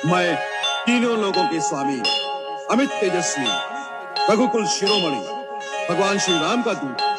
मैं तीनों लोगों के स्वामी अमित तेजस्वी रघुकुल शिरोमणि भगवान श्री राम का दूत।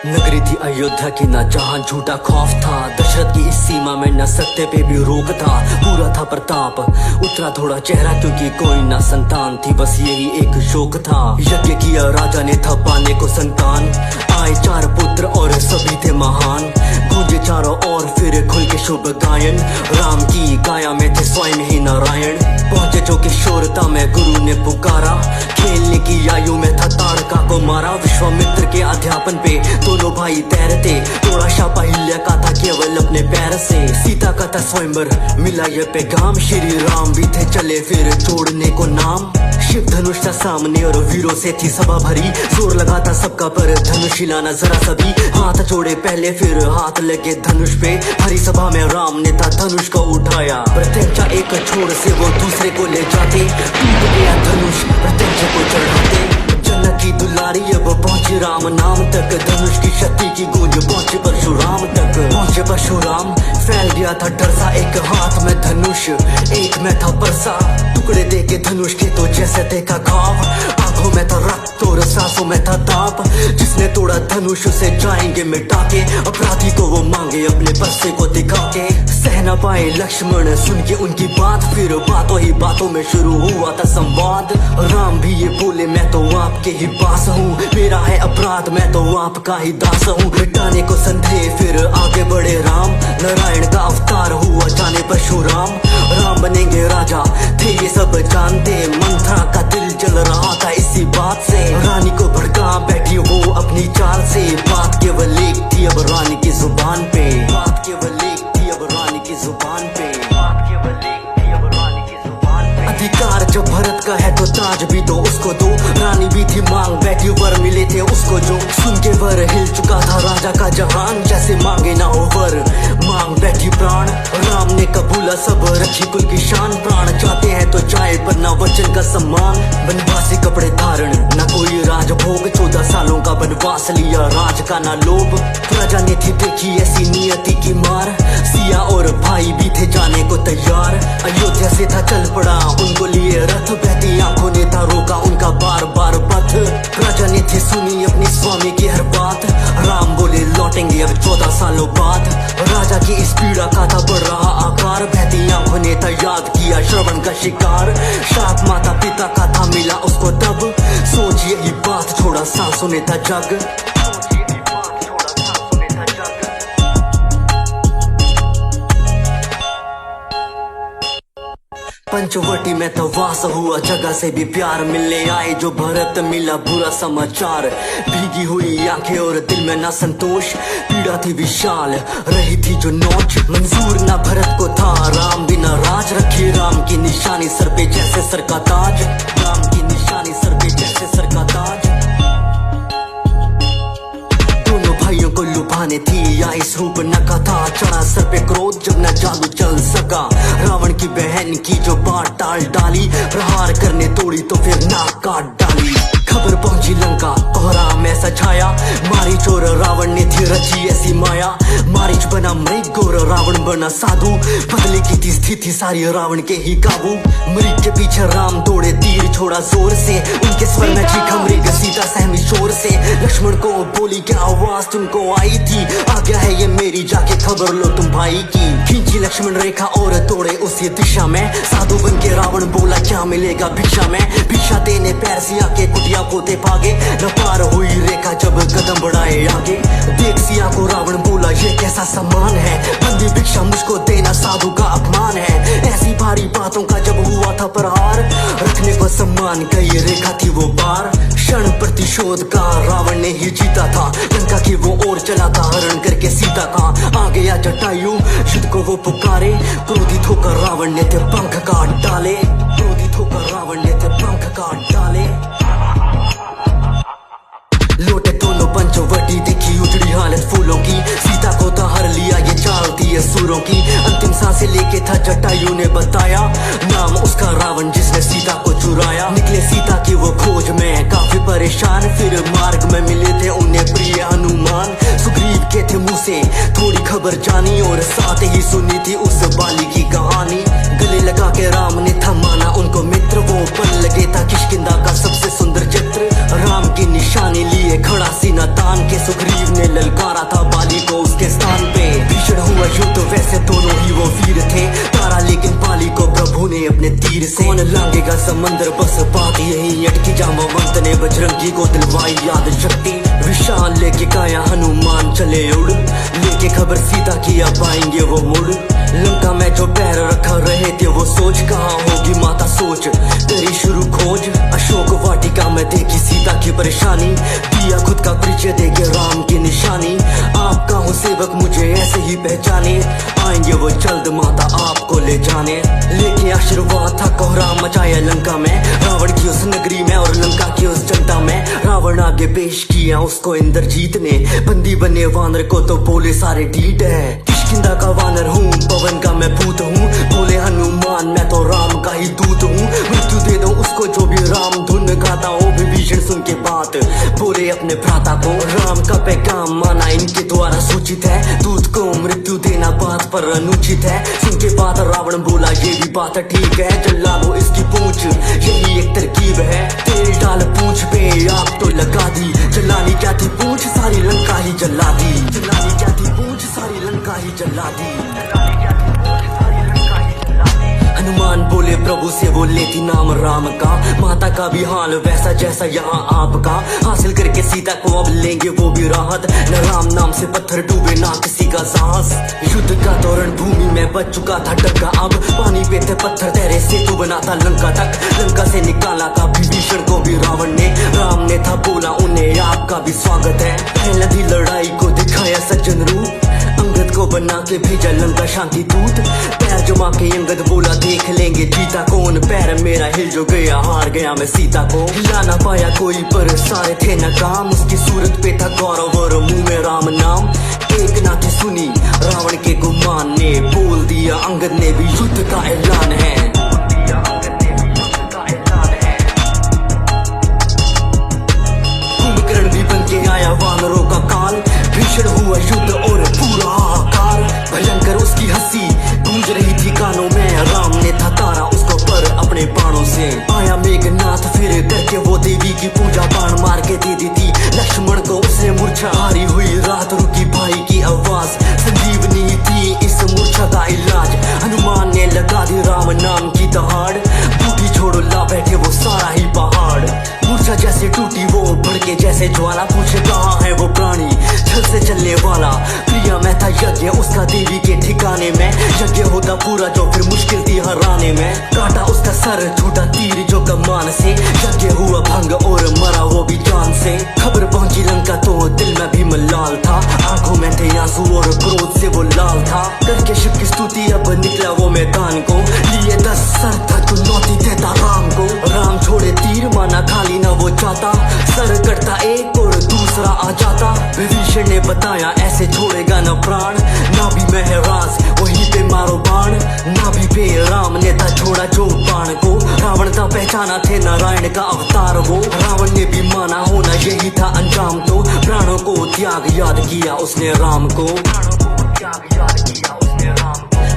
नगरी थी अयोध्या की ना जहां झूठा खौफ था, दशरथ की इस सीमा में न सत्य पे भी रोक था। पूरा था प्रताप, उतरा थोड़ा चेहरा क्योंकि कोई ना संतान थी, बस यही एक शोक था। यज्ञ किया राजा ने था पाने को संतान, आए 4 पुत्र और सभी थे महान। गूंजे चारों ओर फिर खुल के शुभ गायन, राम की काया में थे स्वयं ही नारायण। पहुंचे जो किशोरता में गुरु ने पुकारा, खेलने की आयु में था ताड़का को मारा। विश्वामित्र के अध्यापन पे दोनों भाई तैरते, तोड़ा शापा हिल्या का था केवल अपने पैर से। सीता का था स्वयंवर मिला ये पैगाम, श्री राम भी थे चले फिर छोड़ने को नाम। शिव धनुष था सामने और वीरों से थी सभा भरी, जोर लगा था सबका पर धनुष हिलाना जरा सभी। हाथ जोड़े पहले फिर हाथ लगे धनुष पे, हरी सभा में राम ने था धनुष को उठाया। प्रत्यंचा एक छोड़ से वो दूसरे को ले जाते, टूट गया धनुष प्रत्यंचा को चढ़ाते। जनक की दुलारी अब पहुंचे राम नाम तक, धनुष की शक्ति की गूंज पहुंचे परशुराम तक। पहुंचे परशुराम फैल गया था डर सा, एक हाथ में धनुष एक में था परसा। टुकड़े दे के धनुष के तो जैसे देखा घाव, आंखों में था रक्त और सांसों में था ताप। जिसने तोड़ा धनुष उसे जाएंगे मिटा के, अपराधी को वो मांगे अपने परसे को दिखा के। सह न पाए लक्ष्मण सुन के उनकी बात, फिर बातों ही बातों में शुरू हुआ था संवाद। राम भी ये बोले मैं तो आपके ही पास हूँ, मेरा है अपराध मैं तो आपका ही दास हूँ। मिटाने को संदेह फिर आगे बढ़े राम, नारायण का अवतार हुआ जाने परशुराम। राम बनेंगे राजा थे ये सब जानते, मंथरा का दिल जल रहा था इसी बात से। रानी को भड़का बैठी वो अपनी चाल से, बात केवल एक थी अब रानी की जुबान पे। बात केवल एक थी अब रानी की जुबान पे। बात केवल एक थी अब रानी की जुबान पे। अधिकार जब भरत का है तो ताज भी दो उसको दो, रानी भी थी मांग बैठी वर मिले थे उसको जो। सुन के वर हिल चुका था राजा का जहान, जैसे मांगे ना हो वर मांग बैठी प्राण। राम ने कबूला सब रखी कुल की शान, प्राण चाहते हैं तो चाहे पर ना वचन का सम्मान। वनवासी कपड़े धारण ना कोई राजभोग, 14 सालों का वनवास लिया राज का ना लोभ। प्रजा ने थी देखी ऐसी नियति की मार, सिया और भाई भी थे जाने को तैयार। अयोध्या से था चल पड़ा उनको लिए रथ, बहती आंखों ने था रोका उनका बार बार पथ। प्रजा ने थी सुनी अपनी स्वामी की हर बात, राम बोले लौटेंगे अब 14 सालों बाद। राजा की इस पीड़ा का था बढ़ रहा आकार, बहती आंखों ने था याद किया श्रवण का शिकार। शाप माता पिता का था मिला उसको तब, सोच यही बात छोड़ा सांसों ने था जग। पंचवटी में तो वास हुआ, जगह से भी प्यार मिलने आए जो भरत मिला बुरा समाचार। भीगी हुई आंखें और दिल में ना संतोष, पीड़ा थी विशाल रही थी जो नोच। मंजूर ना भरत को था राम बिना राज, रखी राम की निशानी सर पे जैसे सर का ताज। राम की निशानी सर पे जैसे सर का ताज। दोनों भाइयों को लुभाने थी या इस रूप नका था, चढ़ा सर पे क्रोध जब न जादू चल सका। रावण की बहन की जो बात टाल डाली, प्रहार करने तोड़ी तो फिर नाक काट डाली। खबर पहुंची लंका कोहराम ऐसा छाया, मारीच और रावण ने थी रची ऐसी माया। मारीच बना मृग और रावण बना साधु, बदले की थी स्थिति सारी रावण के ही काबू। मृग के पीछे राम दौड़े तीर छोड़ा जोर से, उनके स्वर में चीखा मृग सीता सहमी शोर से। लक्ष्मण को बोली क्या आवाज तुमको आई थी, आ गया है ये मेरी जाके खबर लो तुम भाई की। खींची लक्ष्मण रेखा और तोड़े उसी दिशा में, साधु बन के रावण बोला क्या मिलेगा भिक्षा में। भिक्षा देने पैर सिया के कुटिया पोते भागे, न पार हुई रेखा जब कदम बढ़ाए आगे। देख सिया को रावण बोला ये कैसा सम्मान है, बंदी भिक्षा मुझको देना साधु का अपमान है। ऐसी भारी बातों का जब हुआ था प्रहार, रखने को सम्मान का ये रेखा थी वो पार। क्षण प्रतिशोध का रावण ने ही जीता था, लंका की वो ओर चला था हरण करके सीता का। आ गया जटायु युद्ध को वो पुकारे, क्रोधित होकर रावण ने थे पंख काट डाले। क्रोधित होकर रावण ने थे पंख काट डाले। लौटे दोनों पंचवटी देखी उजड़ी हालत फूलों की, सीता को था हर लिया ये चाल थी असुरों की। अंतिम सांसें लेके था जटायु ने बताया, नाम उसका रावण जिसने सीता को चुराया। निकले सीता की वो खोज में काफी परेशान, फिर मार्ग में मिले थे उन्हें प्रिय हनुमान। सुग्रीव के थे मुंह से थोड़ी खबर जानी, और साथ ही सुनी थी उस बाली की कहानी। तीर से। कौन लांगेगा समंदर बस बात यही अटकी, जामवंत ने बजरंगी को दिलवाई याद शक्ति। विशाल लेके काया हनुमान चले उड़, लेके खबर सीता की अब आएंगे वो मुड़। लंका में जो पैर रखा रहे थे वो सोच, कहाँ होगी माता सोच, तेरी शुरू खोज। अशोक वाटिका में देखी सीता की परेशानी, दिया खुद का परिचय देके राम की निशानी। आपका हूँ सेवक मुझे ऐसे ही पहचाने, आएंगे वो जल्द माता आपको ले जाने। लेके आशीर्वाद था कोहराम मचाया लंका में, रावण की उस नगरी में और लंका की उस जनता में। रावण आगे पेश किया उसको इंद्रजीत ने, बंदी बने वानर को तो बोले सारे ढीठ है। किष्किंधा का वानर हूँ, पवन का मैं पूत हूँ, बोले हनुमान मैं तो राम का ही दूत हूँ। मृत्यु दे दो उसको जो भी राम धुन गाता हो। विभीषण सुन के बात बोले अपने भ्राता को, राम का पैगाम माना इनके द्वारा सूचित है, दूत को मृत्यु देना बात पर अनुचित है। सुन के बात रावण बोला ये भी बात ठीक है, जला लो इसकी पूंछ यही एक तरकीब है। तेल डाल पूंछ पे आग तो लगा दी, जलानी क्या थी पूंछ सारी लंका ही जला दी। जलानी क्या थी पूंछ सारी लंका ही जला दी। हनुमान बोले प्रभु से वो लेती नाम राम का, माता का भी हाल वैसा जैसा यहाँ आपका। हासिल करके सीता को अब लेंगे वो भी राहत, न राम नाम से पत्थर डूबे ना किसी का साहस। युद्ध का दौरान भूमि में बच चुका था डग्गा, अब पानी पे थे पत्थर तेरे सेतु बना था लंका तक। लंका से निकाला था विभीषण को भी रावण ने, राम ने था बोला उन्हें आपका भी स्वागत है। पहली लड़ाई को दिखाया सज्जन रूप, अंगद को बना के भेजा लंका शांति दूत। पैर जमा के अंगद बोला देख लेंगे जीता कौन, पैर मेरा हिल जो गया हार गया मैं सीता को। हिला ना पाया कोई पर सारे थे नाकाम, उसकी सूरत पे था गौरव और मुंह में राम नाम। एक ना थी सुनी रावण के गुमान ने, बोल दिया अंगद ने भी युद्ध का ऐलान है। कुंभकर्ण भी बन के आया वानरों का काल, भीषण हुआ युद्ध और पूरा हाहाकार। भयंकर उसकी हंसी गूंज रही थी कानों में, राम ने था तारा उसको पर अपने बाणों से। आया मेघनाथ फिर करके वो देवी की पूजा, बाण मार के दे दी थी लक्ष्मण को उसने मूर्छा। हारी हुई रात रुकी भाई की आवाज, संजीवनी थी इस मूर्छा का इलाज। हनुमान ने लगा दी राम नाम की दहाड़, बूटी छोड़ो ला बैठे वो सारा ही पहाड़। मूर्छा जैसे टूटी वो भड़के जैसे ज्वाला, पूछे कहाँ है वो प्राणी छल से चलने वाला। प्रिया में था यज्ञ उसका देवी के ठिकाने में, यज्ञ होता पूरा जो फिर मुश्किल थी हराने में। काटा उसका सर छूटा तीर जो कमान से, यज्ञ हुआ भंग और मरा वो भी जान से। खबर पहुंची लंका तो दिल में भी मलाल था, आंखों में थे आंसू और क्रोध से वो लाल था। करके शिव की स्तुति अब निकला वो मैदान को, लिए 10 सर था चुनौती देता राम को। राम छोड़े तीर माना खाली न वो चाहता, सर कटता एक और दूसरा आ जाता। विभीषण ने बताया ऐसे छोड़ेगा न प्राण, ना भी महराज वहीं पे मारो बाण। ना भी पे राम ने था छोड़ा जो बाण को, रावण था पहचाना थे नारायण का अवतार वो। रावण ने भी माना होना यही था अंजाम, तो प्राणों को त्याग याद किया उसने राम को।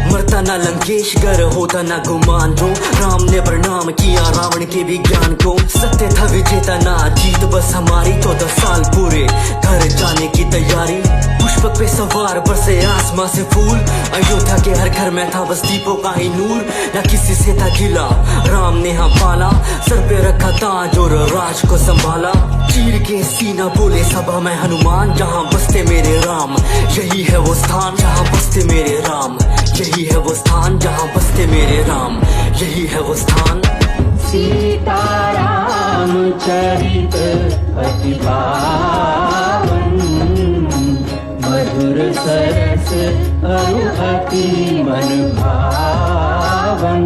मरता ना लंकेश गर होता ना गुमान, जो राम ने प्रणाम किया रावण के विज्ञान को। सत्य था विजेता ना जीत बस हमारी, 14 साल पूरे घर जाने की तैयारी। पुष्पक पे सवार बरसे आसमां से फूल, अयोध्या के हर घर में था बस दीपों का ही नूर। न किसी से था गिला राम ने हाँ पाला, सर पे रखा ताज और राज को संभाला। चीर के सीना बोले सभा में हनुमान, जहाँ बसते मेरे राम यही है वो स्थान। जहाँ बसते मेरे राम यही है वो स्थान, जहाँ बसते मेरे राम यही है वो स्थान। सीताराम चरित अति पावन, मधुर सरस अरु अति मन भावन।